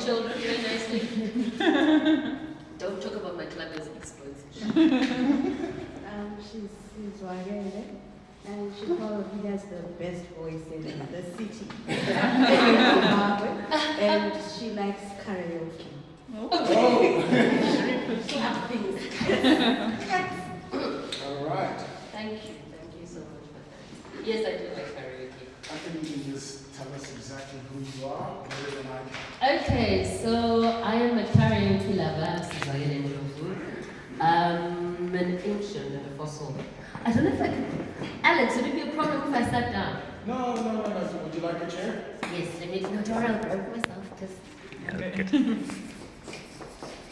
children very nicely. Don't talk about my club as exposed. She's Wagere, and she probably has the best voice in the city. And she likes karaoke. All right. Thank you so much for that. Yes, I do like karaoke. I think you can just tell us exactly who you are, better than I can. Okay, so I am a karaoke lover. An ancient and a fossil. I don't know if I can. Alex, would it be a problem if I sat down? No. Would you like a chair? Yes, let me. No, don't worry, I'll break myself. Just. Okay.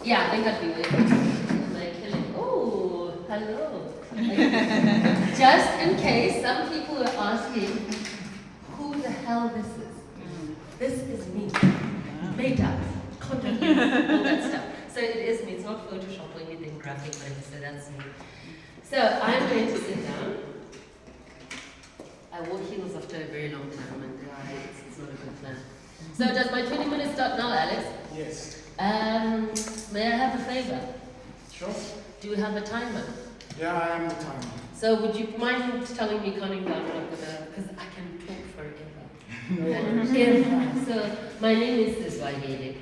Yeah, I think I'd be with like killing. Oh, hello. Just in case some people are asking who the hell this is. This is me. Made up. Content, all that stuff. So it is me. It's not Photoshop or anything graphic, but so that's me. So I'm going to sit down. I wore heels after a very long time, and it's not a good plan. So does my 20 minutes start now, Alex? Yes. May I have a favor? Sure. Do you have a timer? Yeah, I am the timer. So would you mind telling me counting down what I'm gonna, because I can talk forever. So my name is Sizwagele,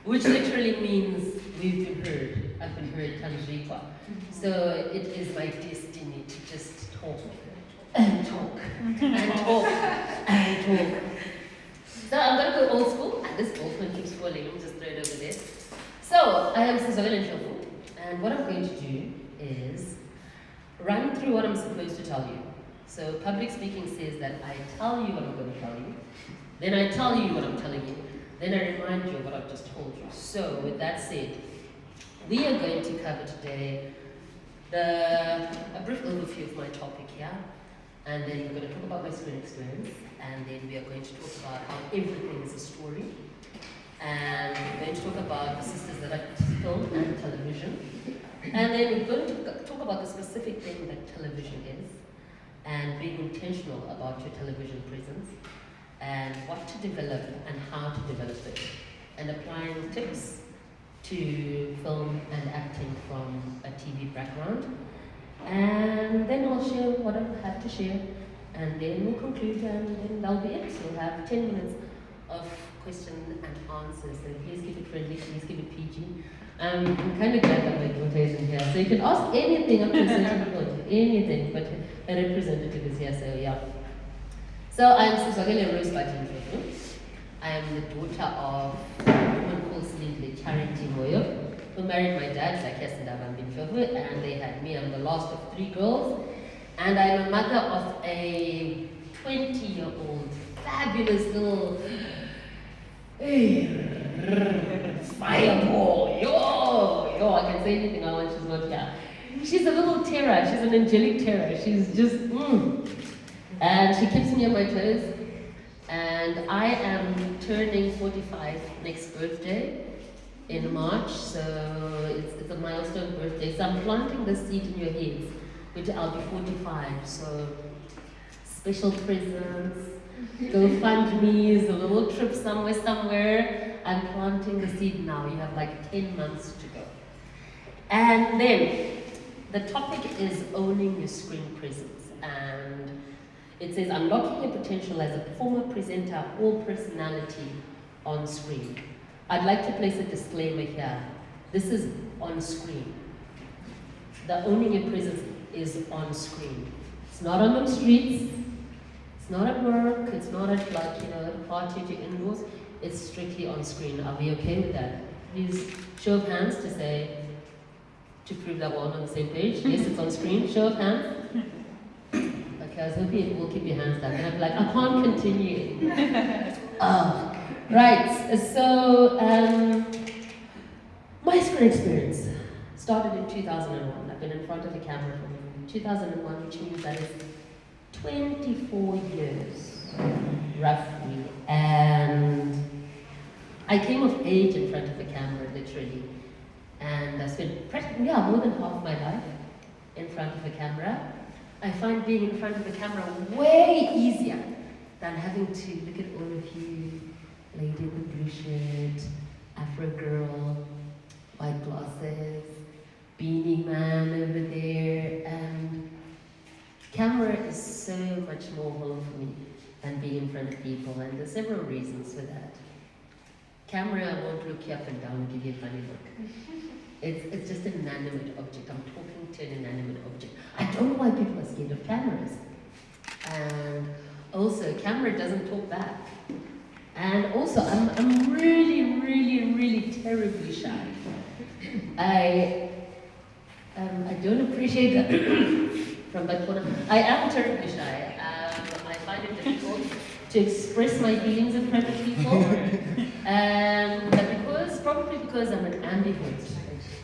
which literally means we've been heard. I've been heard Tanjikwa. So it is my destiny to just talk and talk and talk and talk. So I'm gonna go old school. And this old one keeps falling. Let me just throw it over there. So I am Sizwagele Ndlovu, and what I'm going to do is run through what I'm supposed to tell you. So public speaking says that I tell you what I'm going to tell you, then I tell you what I'm telling you, then I remind you of what I've just told you. So with that said, we are going to cover today a brief overview of my topic here, and then we're going to talk about my screen experience, and then we are going to talk about how everything is a story, and we're going to talk about the sisters that are film and television, and then we're going to talk about the specific thing that television is, and being intentional about your television presence, and what to develop and how to develop it, and applying tips to film and acting from a TV background. And then I'll share what I've had to share, and then we'll conclude, and then that'll be it. So we'll have 10 minutes of question and answers. So please keep it friendly, please keep it PG. I'm kind of glad that my daughter isn't here. So you can ask anything up to a certain point, anything, but a representative is here, so yeah. So I'm Sizwagele Ndlovu. I am the daughter of a woman called Silindle Charity Moyo, who married my dad, Ndlovu, and they had me. I'm the last of 3 girls, and I'm a mother of a 20-year-old fabulous little fireball. Yo, I can say anything I want, she's not here. She's a little terror, she's an angelic terror. She's just, and she keeps me on my toes. And I am turning 45 next birthday in March, so it's a milestone birthday. So I'm planting the seed in your heads, which I'll be 45. So special presents, GoFundMe's, a little trip somewhere. I'm planting the seed now. You have like 10 months to go. And then the topic is owning your screen presence. And it says unlocking your potential as a performer, presenter, or personality on screen. I'd like to place a disclaimer here. This is on screen. The owning your presence is on screen. It's not on the streets. It's not at work. It's not at a party at your indoors. It's strictly on screen. Are we okay with that? Please show of hands to prove that we're all on the same page. Yes, it's on screen. Show of hands. Okay, I was hoping it will keep your hands down. And I'm like, I can't continue. Right, so my screen experience started in 2001. I've been in front of the camera from 2001, which means that is 24 years, roughly. And I came of age in front of the camera, literally. And I spent more than half my life in front of the camera. I find being in front of the camera way easier than having to look at all of you, lady in the blue shirt, several reasons for that. Camera won't look you up and down and give you a funny look. It's just an inanimate object. I'm talking to an inanimate object. I don't know why people are scared of cameras. And also, camera doesn't talk back. And also, I'm really, really, really terribly shy. I don't appreciate that from that corner. I am terribly shy. I find it difficult to express my feelings in front of people. But probably because I'm an ambivert,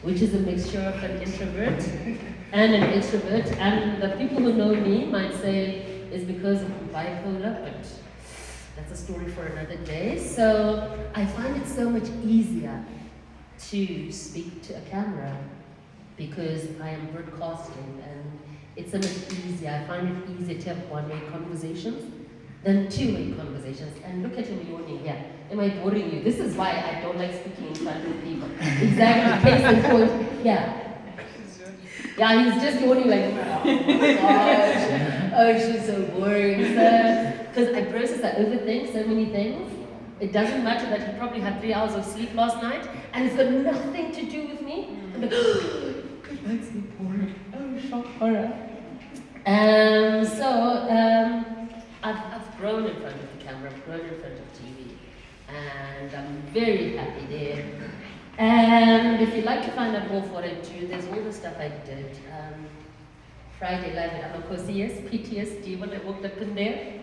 which is a mixture of an introvert and an extrovert. And the people who know me might say it's because I'm bipolar, but that's a story for another day. So I find it so much easier to speak to a camera because I am broadcasting, and it's so much easier. I find it easier to have one-way conversations than two-way conversations. And look at him yawning here. Am I boring you? This is why I don't like speaking in front of people. Exactly, case in point. Yeah. Yeah, he's just yawning like, oh my gosh, oh, she's so boring. Because I process, I overthink so many things. It doesn't matter that he probably had 3 hours of sleep last night, and it's got nothing to do with me. I'm like, oh, it makes me boring. Oh, shock horror. I've grown in front of the camera, I've grown in front of TV, and I'm very happy there. And if you'd like to find out more of what I do, there's all the stuff I did. Friday live at Amakosi, yes, PTSD when I walked up in there.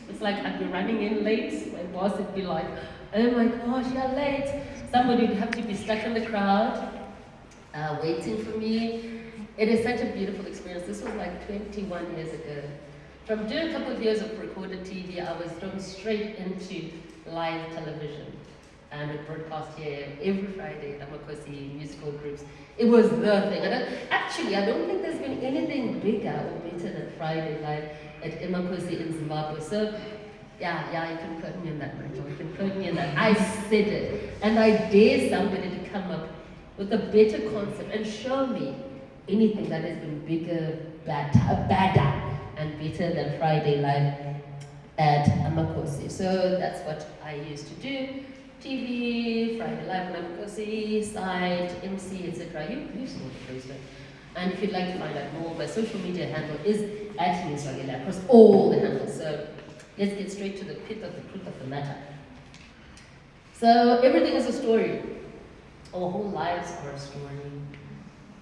It's like I'd be running in late, my boss would be like, oh my gosh, you're late. Somebody would have to be stuck in the crowd, waiting for me. It is such a beautiful experience. This was like 21 years ago. From doing a couple of years of recorded TV, I was thrown straight into live television. And it broadcast here every Friday at Amakosi musical groups. It was the thing. I don't think there's been anything bigger or better than Friday Live at Amakosi in Zimbabwe. So, yeah, you can quote me on that, Michael. You can quote me on that. I said it. And I dare somebody to come up with a better concept and show me anything that has been bigger, badder, and better than Friday Live at Amakosi. So that's what I used to do. TV, Friday Live at Amakosi, site, MC, etc. You saw the place, right? And if you'd like to find out more, my social media handle is @Niswagela across all the handles. So let's get straight to the pit of the truth of the matter. So everything is a story. Our whole lives are a story.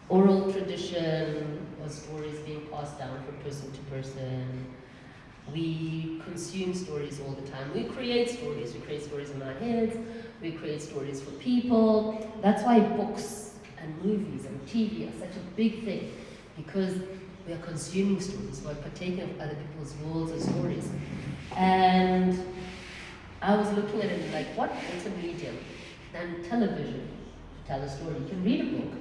Oral tradition or stories being passed down from person to person. We consume stories all the time. We create stories. We create stories in our heads. We create stories for people. That's why books and movies and TV are such a big thing, because we are consuming stories. We're partaking of other people's worlds and stories. And I was looking at it like, what better medium than television to tell a story? You can read a book.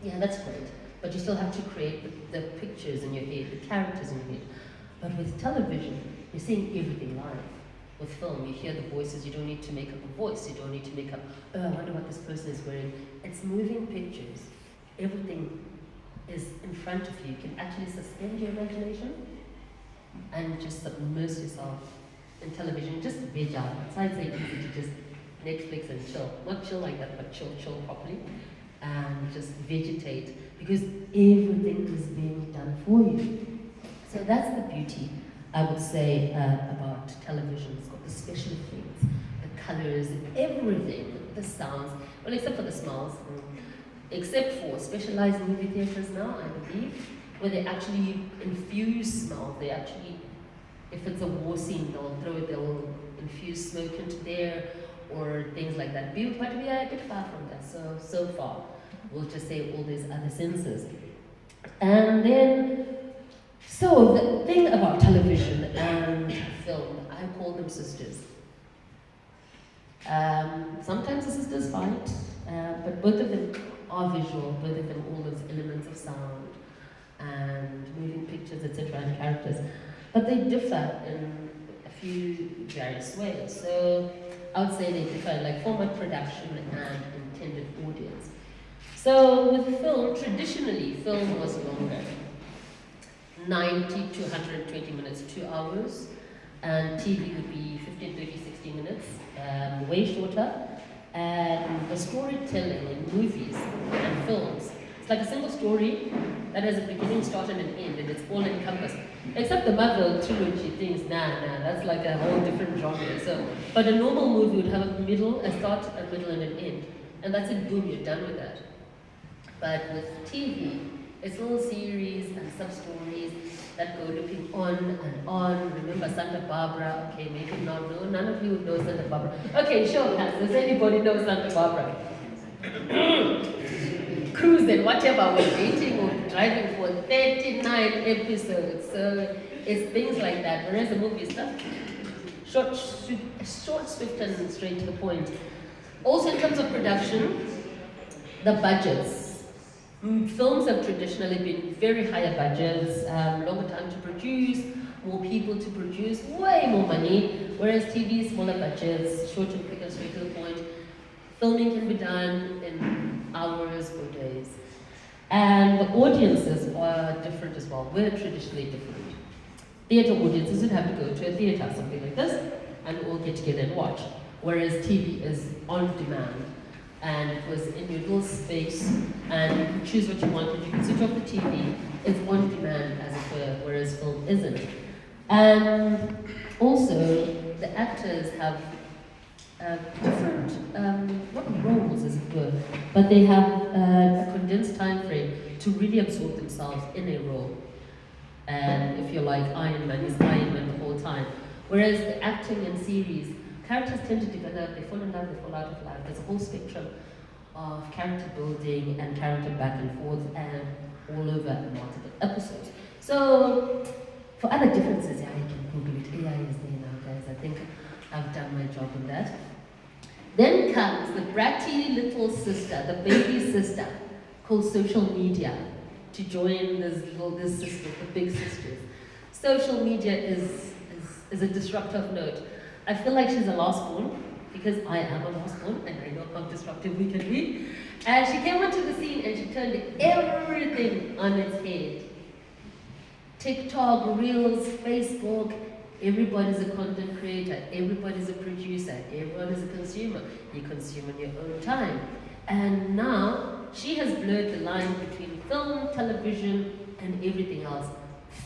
Yeah, that's great. But you still have to create the pictures in your head, the characters in your head. But with television, you're seeing everything live. With film, you hear the voices, you don't need to make up a voice, you don't need to make up, oh, I wonder what this person is wearing. It's moving pictures. Everything is in front of you. You can actually suspend your imagination and just submerge yourself in television. Just veg out. It's so easy to just Netflix and chill. Not chill like that, but chill properly. And just vegetate, because everything is being done for you. So that's the beauty, I would say, about television. It's got the special effects, the colors, everything, the sounds, well, except for the smells, except for specialized movie theaters now, I believe, where they actually infuse smells. They actually, if it's a war scene, they'll infuse smoke into there, or things like that. But we are a bit far from that, so far. We'll just say all these other senses. And then, so the thing about television and film, I call them sisters. Sometimes the sisters fight, but both of them are visual, both of them all those elements of sound and moving pictures, etc., and characters. But they differ in a few various ways. So I would say they differ in like format, production, and intended audience. So with film, traditionally, film was longer. 90 to 120 minutes, 2 hours. and TV would be 15, 30, 60 minutes, way shorter. And the storytelling in movies and films, it's like a single story that has a beginning, start, and an end, and it's all encompassed. Except the Marvel trilogy things, nah, that's like a whole different genre. So, but a normal movie would have a middle, a start, a middle, and an end, and that's it. Boom, you're done with that. But with TV, it's little series and sub-stories that go looking on and on. Remember Santa Barbara? Okay, maybe not. No, none of you would know Santa Barbara. Okay, show of hands. Does anybody know Santa Barbara? Cruising, whatever, we're waiting or driving for 39 episodes. So it's things like that. Whereas the movie is stuff short, swift, and straight to the point. Also, in terms of production, the budgets. Films have traditionally been very higher budgets, longer time to produce, more people to produce, way more money, whereas TV, smaller budgets, short and quick and straight to the point. Filming can be done in hours or days. And the audiences are different as well. We're traditionally different. Theatre audiences would have to go to a theatre, something like this, and all get together and watch. Whereas TV is on demand. And it was in your little space, and you could choose what you wanted. You could switch off the TV. It's on demand, as it were, whereas film isn't. And also, the actors have different, not roles, as it were, but they have a condensed time frame to really absorb themselves in a role. And if you're like Iron Man, he's Iron Man the whole time. Whereas the acting in series, characters tend to develop, they fall in love, they fall out of love. There's a whole spectrum of character building and character back and forth and all over multiple episodes. So, for other differences, yeah, you can Google it. AI is there now, guys. I think I've done my job on that. Then comes the bratty little sister, the baby sister, called social media, to join this sister, the big sisters. Social media is a disruptive note. I feel like she's a lost born, because I am a lost born, and I know how disruptive we can be. And she came onto the scene and she turned everything on its head. TikTok, Reels, Facebook, everybody's a content creator, everybody's a producer, everyone is a consumer. You consume in your own time. And now, she has blurred the line between film, television, and everything else.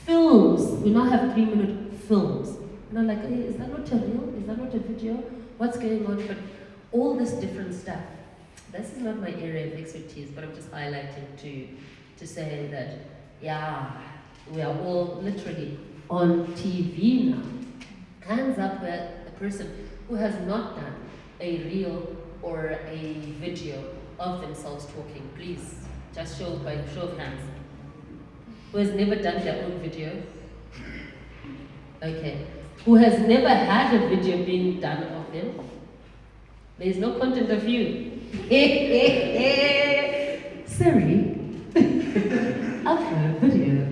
Films, we now have 3-minute films. And I'm like, hey, is that not a reel? Is that not a video? What's going on? But all this different stuff. This is not my area of expertise, but I'm just highlighting to say that, yeah, we are all literally on TV now. Hands up at a person who has not done a reel or a video of themselves talking. Please, just show of hands. Who has never done their own video? Okay. Who has never had a video being done of them? There is no content of you. Siri, upload video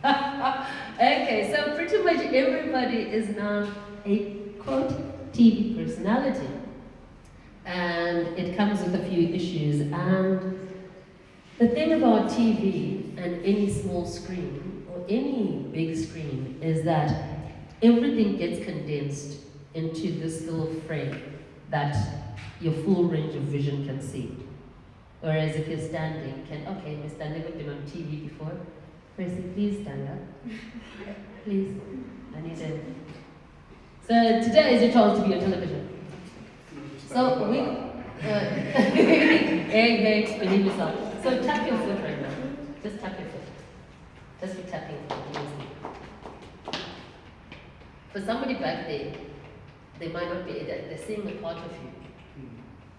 of. Okay, so pretty much everybody is now a quote TV personality. And it comes with a few issues. And the thing about TV and any small screen or any big screen is that everything gets condensed into this little frame that your full range of vision can see. Whereas if you're standing, okay, Mr. I've never been on TV before. Percy, please stand up. Please, I need it. So today is your chance to be on television. So we, hey, believe yourself. So tap your foot right now. Just tap your foot. Just be tapping it. For somebody back there, they might not be, they're seeing a part of you.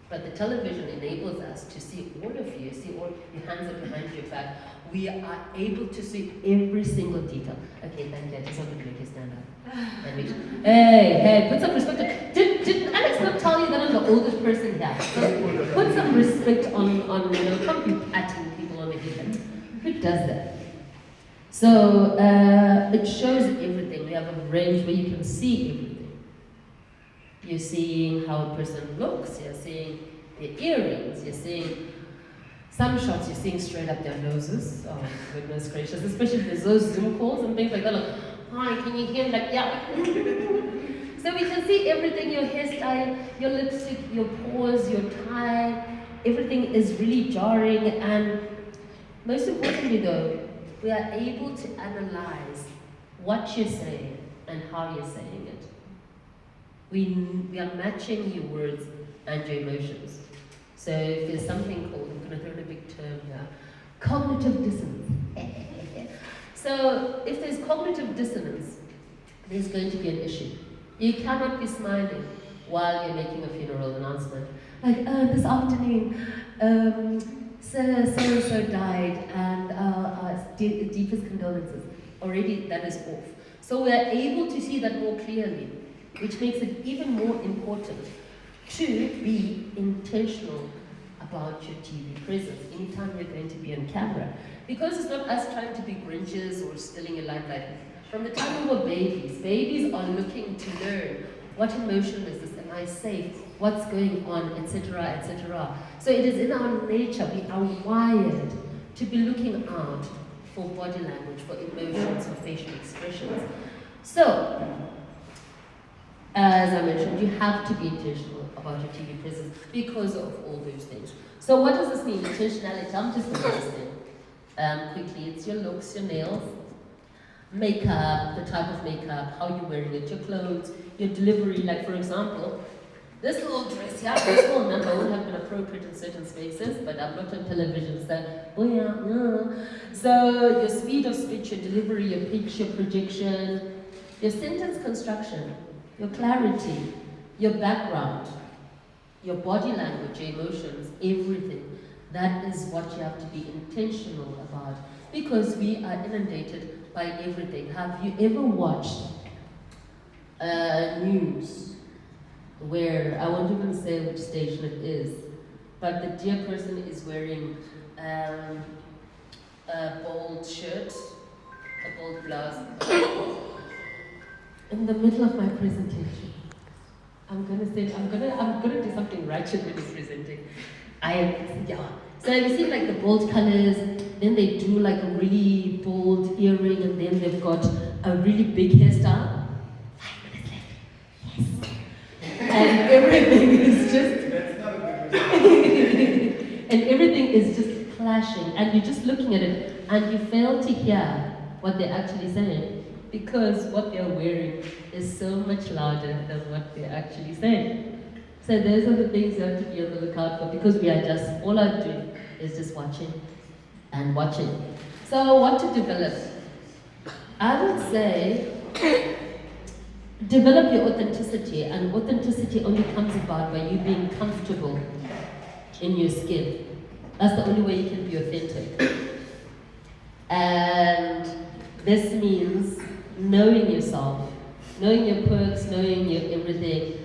But the television enables us to see all of you, see all your hands are behind your back. We are able to see every single detail. Okay, thank you. I just wanted to make you stand up. Hey, put some respect. Did Alex not tell you that I'm the oldest person here? So put some respect on can't be patting people on the head. Who does that? So it shows everything. We have a range where you can see everything. You're seeing how a person looks, you're seeing their earrings, you're seeing some shots, you're seeing straight up their noses. Oh, goodness gracious, especially if there's those Zoom calls and things like that. Like, hi, can you hear? Like, yeah. So we can see everything, your hairstyle, your lipstick, your pores, your tie, everything is really jarring. And most importantly though, we are able to analyze what you're saying and how you're saying it. We are matching your words and your emotions. So if there's something called, I'm going to throw in a big term here, cognitive dissonance. So if there's cognitive dissonance, there's going to be an issue. You cannot be smiling while you're making a funeral announcement. Like, this afternoon, so died, and deepest condolences. Already that is off. So we are able to see that more clearly, which makes it even more important to be intentional about your TV presence anytime you're going to be on camera. Because it's not us trying to be Grinches or stealing your limelight. From the time we were babies are looking to learn what emotion is this, am I safe, what's going on, etc., etc. So it is in our nature, we are wired to be looking out for body language, for emotions, for facial expressions. So, as I mentioned, you have to be intentional about your TV presence because of all those things. So what does this mean, intentionality? I'm just going to list them quickly. It's your looks, your nails, makeup, the type of makeup, how you're wearing it, your clothes, your delivery. Like for example, this little dress here, this small number would have been appropriate in certain spaces, but I'm not on television, so oh yeah. So your speed of speech, your delivery, your pitch, your projection, your sentence construction, your clarity, your background, your body language, your emotions, everything. That is what you have to be intentional about, because we are inundated by everything. Have you ever watched news where, I won't even say which station it is, but the dear person is wearing a bold shirt, a bold blouse, in the middle of my presentation? I'm gonna do something righteous when he's presenting. So you see like the bold colors, then they do like a really bold earring, and then they've got a really big hairstyle. 5 minutes left. Yes. And everything is just and everything is just clashing, and you're just looking at it and you fail to hear what they're actually saying, because what they're wearing is so much louder than what they're actually saying. So those are the things you have to be on the lookout for, because we are just, all I'm doing is just watching and watching. So what to develop? I would say develop your authenticity, and authenticity only comes about by you being comfortable in your skin. That's the only way you can be authentic. And this means knowing yourself, knowing your quirks, knowing your everything.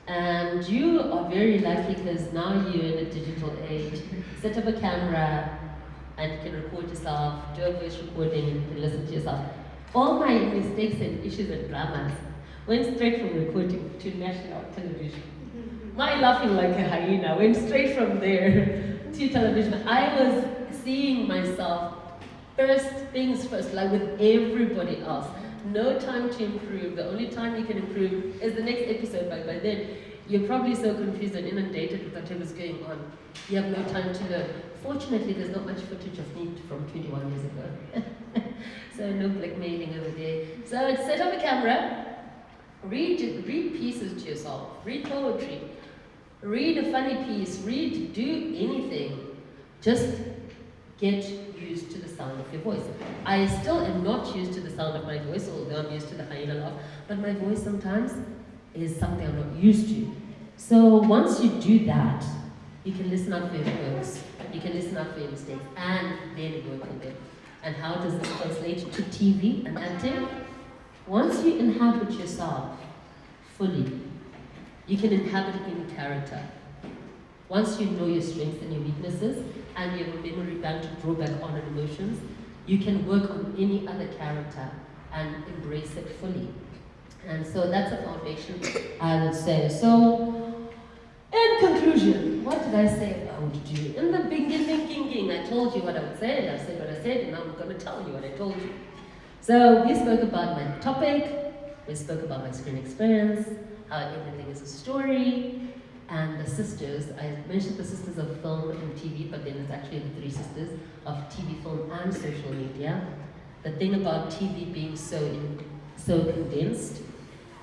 And you are very lucky because now you're in a digital age. Set up a camera and you can record yourself, do a voice recording, and you can listen to yourself. All my mistakes and issues and dramas went straight from recording to national television. My laughing like a hyena went straight from there to television. I was seeing myself first things first, like with everybody else. No time to improve. The only time you can improve is the next episode, but by then you're probably so confused and inundated with whatever's going on. You have no time to learn. Fortunately, there's not much footage of me from 21 years ago. So no blackmailing over there. So set up a camera, read pieces to yourself, read poetry, read a funny piece, do anything. Just get used to the sound of your voice. I still am not used to the sound of my voice, although I'm used to the hyena laugh, but my voice sometimes is something I'm not used to. So once you do that, you can listen out for your quirks, you can listen out for your mistakes, and then work on them. And how does this translate to TV and acting? Once you inhabit yourself fully, you can inhabit any character. Once you know your strengths and your weaknesses, and you have a memory bank to draw back on and emotions, you can work on any other character and embrace it fully. And so that's a foundation, I would say. So, in conclusion, what did I say I would do? In the beginning, I told you what I would say, and I said what I said, and I'm going to tell you what I told you. So we spoke about my topic, we spoke about my screen experience, how everything is a story, and the sisters. I mentioned the sisters of film and TV, but then it's actually the three sisters of TV, film, and social media. The thing about TV being so condensed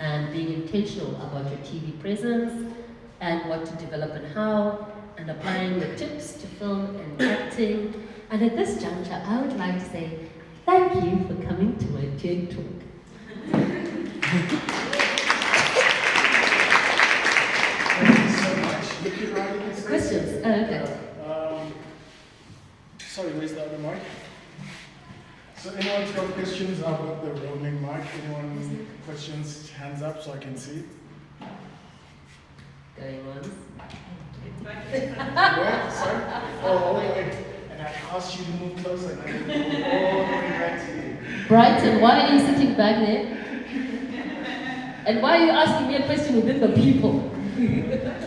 and being intentional about your TV presence and what to develop and how, and applying the tips to film and acting. And at this juncture, I would like to say thank you for coming to my TED Talk. Thank you so much. You keep writing this. Questions? Oh, okay. Sorry, where's the other mic? So anyone's got questions? I've got the roaming mic. Anyone questions? Hands up so I can see. Going on. Where? Sorry? Oh, all the way. And I asked you to move closer and I moved all the way back to you. Brighton, why are you sitting back there? And why are you asking me a question within the people?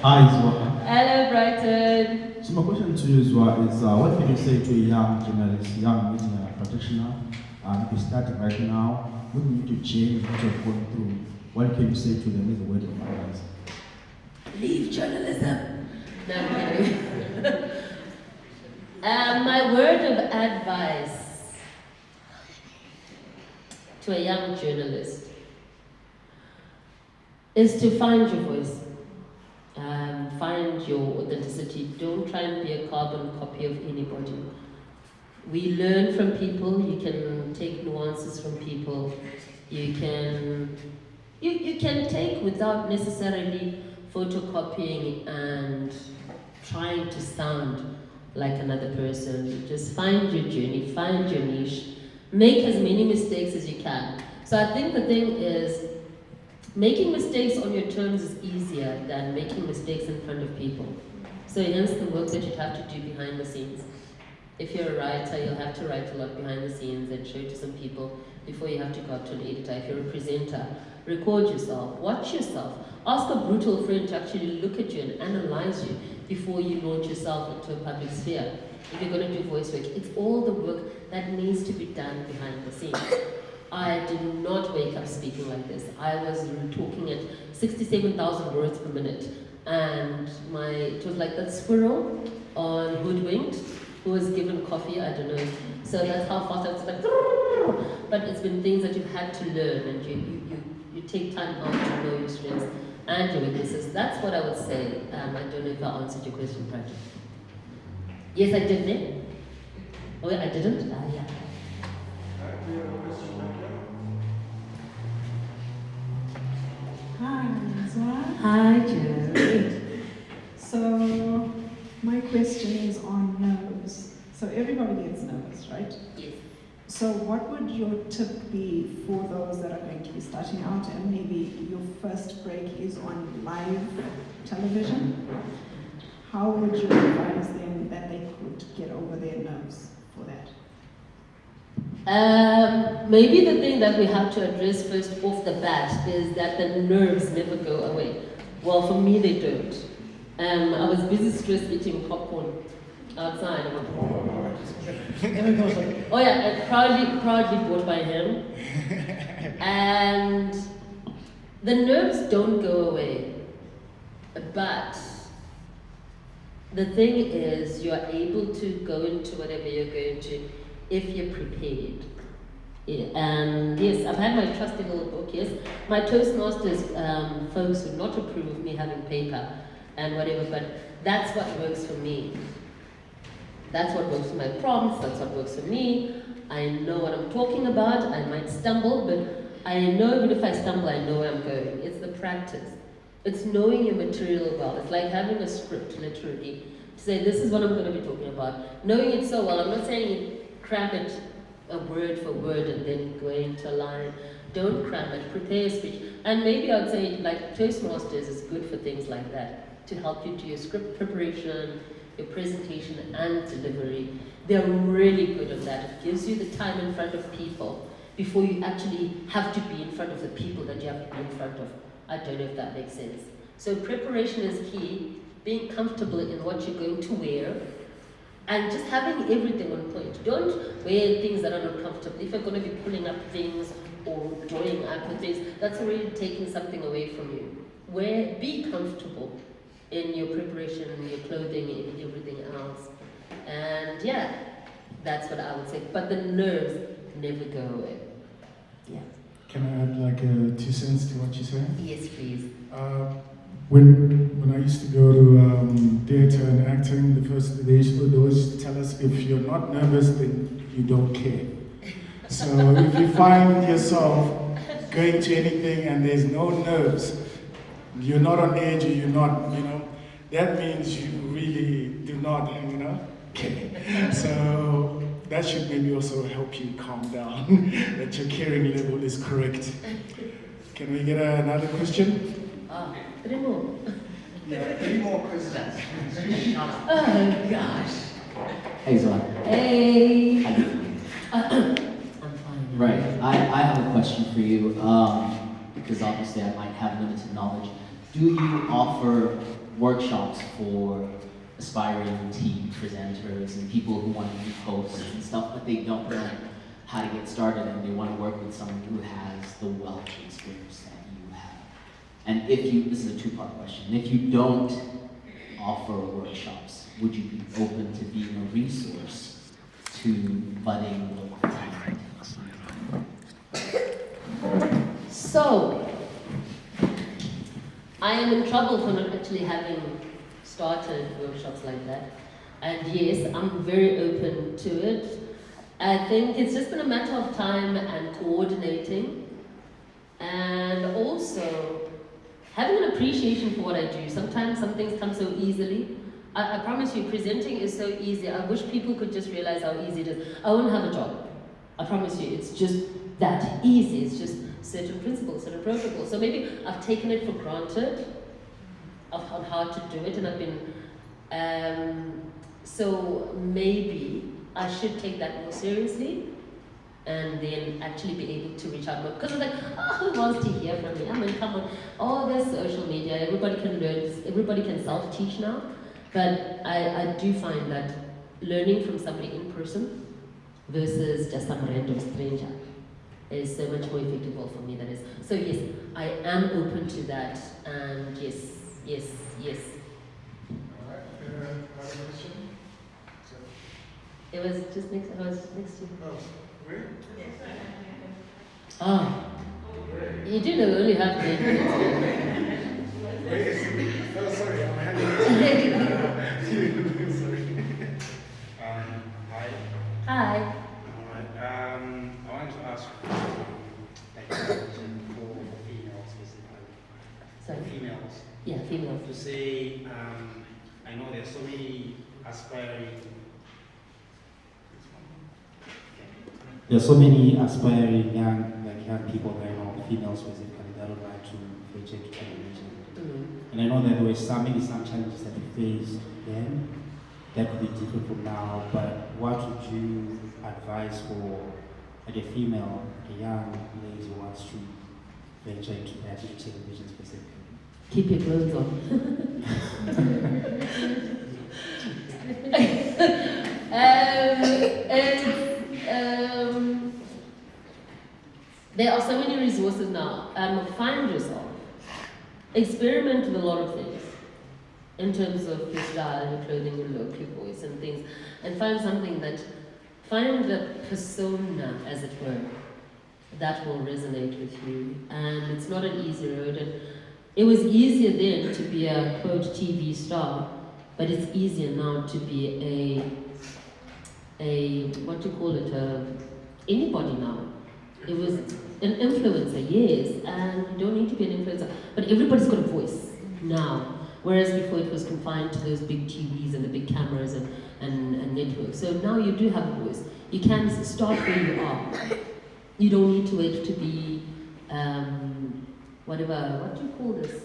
Hi, Zwa. Hello, Brighton. So my question to you, Zwa, is what can you say to a young journalist, young media practitioner, if you're starting right now, what do you need to change what you're going through? What can you say to them as a word of advice? Leave journalism. No, I'm kidding. My word of advice to a young journalist is to find your voice. Find your authenticity. Don't try and be a carbon copy of anybody. We learn from people. You can take nuances from people. You can take without necessarily photocopying and trying to sound like another person. Just find your journey, find your niche, make as many mistakes as you can. So I think the thing is, making mistakes on your terms is easier than making mistakes in front of people. So hence the work that you'd have to do behind the scenes. If you're a writer, you'll have to write a lot behind the scenes and show to some people before you have to go up to an editor. If you're a presenter, record yourself, watch yourself. Ask a brutal friend to actually look at you and analyze you before you launch yourself into a public sphere. If you're going to do voice work, it's all the work that needs to be done behind the scenes. I did not wake up speaking like this. I was talking at 67,000 words per minute. And it was like that squirrel on Hoodwinked who was given coffee, I don't know. So that's how fast I was like, but it's been things that you've had to learn, and you take time out to know your strengths and your weaknesses. That's what I would say. I don't know if I answered your question, Patrick. Yes, I did, Nick. Oh, I didn't? Yeah. We have a question back there. Hi, Zwa. Hi, Joe. So, my question is on nerves. So everybody gets nervous, right? Yes. So what would your tip be for those that are going to be starting out and maybe your first break is on live television? How would you advise them that they could get over their nerves for that? Maybe the thing that we have to address first off the bat is that the nerves never go away. Well, for me, they don't. I was busy stress eating popcorn outside. Everyone was like, oh yeah, and proudly bought by him. And the nerves don't go away. But the thing is, you are able to go into whatever you're going to if you're prepared. Yeah, and yes, I've had my trusty little book, yes. My Toastmasters folks would not approve of me having paper and whatever, but that's what works for me. That's what works for my prompts, that's what works for me. I know what I'm talking about. I might stumble, but I know even if I stumble, I know where I'm going. It's the practice. It's knowing your material well. It's like having a script, literally, to say this is what I'm going to be talking about. Knowing it so well, I'm not saying cram it a word for word and then go into a line. Don't cram it, prepare a speech. And maybe I'd say like Toastmasters is good for things like that, to help you do your script preparation, your presentation and delivery. They're really good at that. It gives you the time in front of people before you actually have to be in front of the people that you have to be in front of. I don't know if that makes sense. So preparation is key, being comfortable in what you're going to wear, And just having everything on point. Don't wear things that are not comfortable. If you're going to be pulling up things or drawing up with things, that's already taking something away from you. Be comfortable in your preparation, in your clothing, in everything else. And yeah, that's what I would say. But the nerves never go away. Yeah. Can I add like 2 cents to what you're saying? Yes, please. When I used to go to theatre and acting, they used to tell us, if you're not nervous, then you don't care. So if you find yourself going to anything and there's no nerves, you're not on edge, or you're not, that means you really do not, care. So that should maybe also help you calm down, that your caring level is correct. Can we get another question? 3 more. Yeah, 3 more questions. Oh gosh. Hey, Zoe. Hey. I'm fine. Right. I have a question for you, because obviously I might have limited knowledge. Do you offer workshops for aspiring TV presenters and people who want to do hosts and stuff, but they don't know how to get started and they want to work with someone who has the wealth of experience that you have? And this is a 2-part question. If you don't offer workshops, would you be open to being a resource to budding local talent? So, I am in trouble for not actually having started workshops like that. And yes, I'm very open to it. I think it's just been a matter of time and coordinating, and also having an appreciation for what I do. Sometimes some things come so easily. I promise you, presenting is so easy. I wish people could just realize how easy it is. I wouldn't have a job. I promise you, it's just that easy. It's just certain principles, certain protocols. So maybe I've taken it for granted on how to do it, and I've been, so maybe I should take that more seriously and then actually be able to reach out more. Because it's like, who wants to hear from me? I mean, come on. All this social media, everybody can learn, everybody can self-teach now. But I do find that learning from somebody in person versus just some random stranger is so much more effective for me than is. So yes, I am open to that, and yes. Alright, another question? I was just next to you. Oh, where? Ah, you do know we only have 8 minutes. Where is it? Oh, sorry, I'm having sorry. Hi. Hi. Alright. I wanted to ask like a question for females specifically. Sorry. Females. Yeah, female. To say, I know there are so many aspiring. There are so many aspiring young people right now, females specifically, that would like to venture into television. Mm-hmm. And I know that there were maybe some challenges that we faced then that could be different from now, but what would you advise for like a female, like a young lady who wants to venture into television specifically? Keep your clothes on. There are so many resources now. Find yourself. Experiment with a lot of things in terms of your style, your clothing, your look, your voice, and things, and find the persona, as it were, that will resonate with you. And it's not an easy road. And it was easier then to be a quote TV star, but it's easier now to be a what do you call it? Anybody now. It was an influencer, yes, and you don't need to be an influencer, but everybody's got a voice now. Whereas before it was confined to those big TVs and the big cameras and networks. So now you do have a voice. You can start where you are. You don't need to wait to be what do you call this?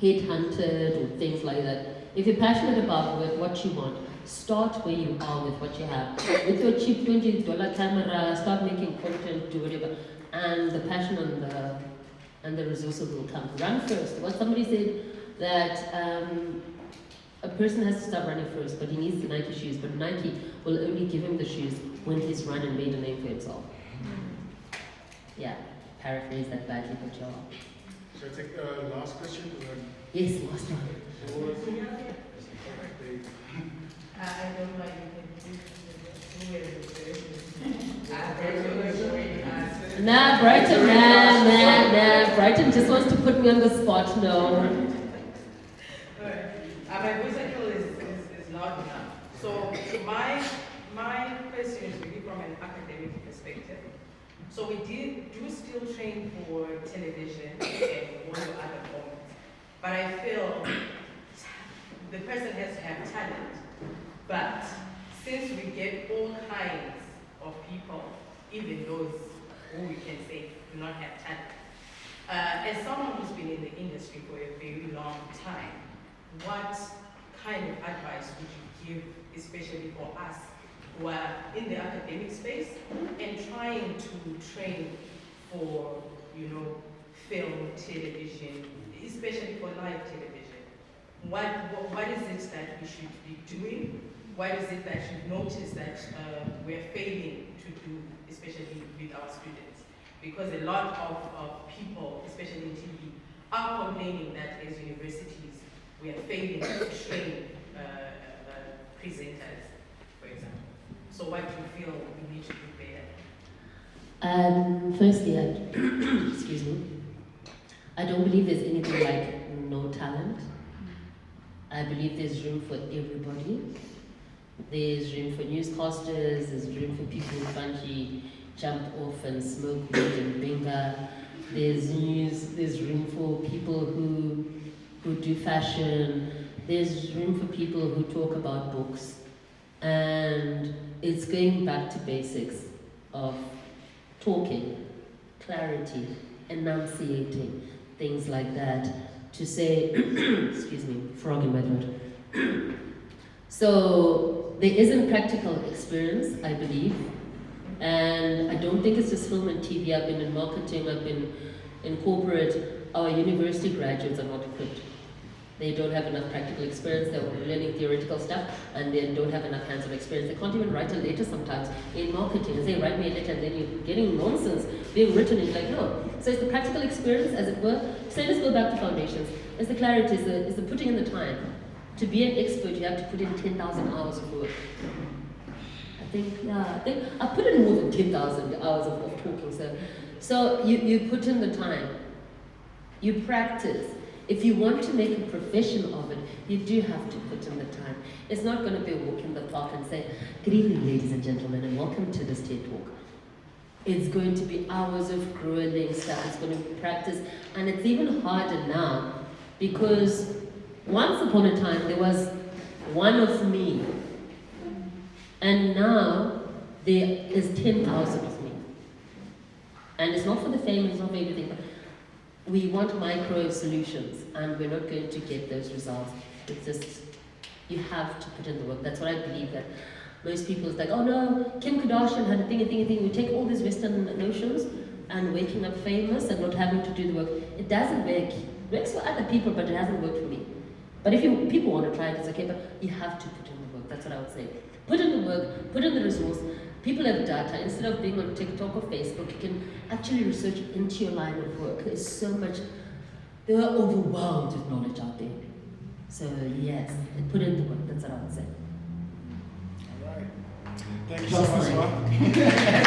Headhunted or things like that. If you're passionate about what you want, start where you are with what you have. With your cheap $20 camera, start making content, do whatever. And the passion and the resources will come. Run first. What somebody said, that a person has to start running first, but he needs the Nike shoes, but Nike will only give him the shoes when he's run and made a name for himself. Yeah, paraphrase that badly, but yeah. Shall I take the last question? Yes, last one. I don't mind, you can do Nah, Brighton, nah. Brighton just wants to put me on the spot, no. My voice actually is not enough. So my question is really from an academic perspective. So we do still train for television and one or other formats. But I feel the person has to have talent. But since we get all kinds of people, even those who we can say do not have talent, as someone who's been in the industry for a very long time, what kind of advice would you give, especially for us who are in the academic space and trying to train for, film, television, especially for live television? What is it that we should be doing? What is it that you've noticed that we're failing to do, especially with our students? Because a lot of people, especially in TV, are complaining that as universities, we are failing to train presenters, for example. So what do you feel we need to do better? Firstly, excuse me, I don't believe there's anything like no talent. I believe there's room for everybody. There's room for newscasters, there's room for people who bungee jump off and smoke weed and binga. There's room for people who do fashion. There's room for people who talk about books. And it's going back to basics of talking, clarity, enunciating, things like that, to say, excuse me, frog in my throat. So there isn't practical experience, I believe, and I don't think it's just film and TV. I've been in marketing, I've been in corporate. Our university graduates are not equipped. They don't have enough practical experience, they're learning theoretical stuff, and they don't have enough hands-on experience. They can't even write a letter sometimes in marketing. They say, write me a letter, and then you're getting nonsense being written. It's like, no. So it's the practical experience, as it were. So let's go back to foundations. It's the clarity, it's the putting in the time. To be an expert, you have to put in 10,000 hours of work. I think I put in more than 10,000 hours of talking. So you put in the time. You practice. If you want to make a profession of it, you do have to put in the time. It's not going to be a walk in the park and say, good evening, ladies and gentlemen, and welcome to this TED Talk. It's going to be hours of grueling stuff. It's going to be practice. And it's even harder now because once upon a time, there was one of me. And now, there is 10,000 of me. And it's not for the fame, it's not for everything. But we want micro solutions, and we're not going to get those results. It's just, you have to put in the work. That's what I believe, that most people is like, oh no, Kim Kardashian had a thing. We take all these Western notions and waking up famous and not having to do the work. It doesn't work. It works for other people, but it hasn't worked for me. But if people want to try it, it's okay, but you have to put in the work. That's what I would say. Put in the work, put in the resource. People have data. Instead of being on TikTok or Facebook, you can actually research into your line of work. There's so much, they are overwhelmed with knowledge out there. So yes, put in the work. That's what I would say. All right. Thank you so much.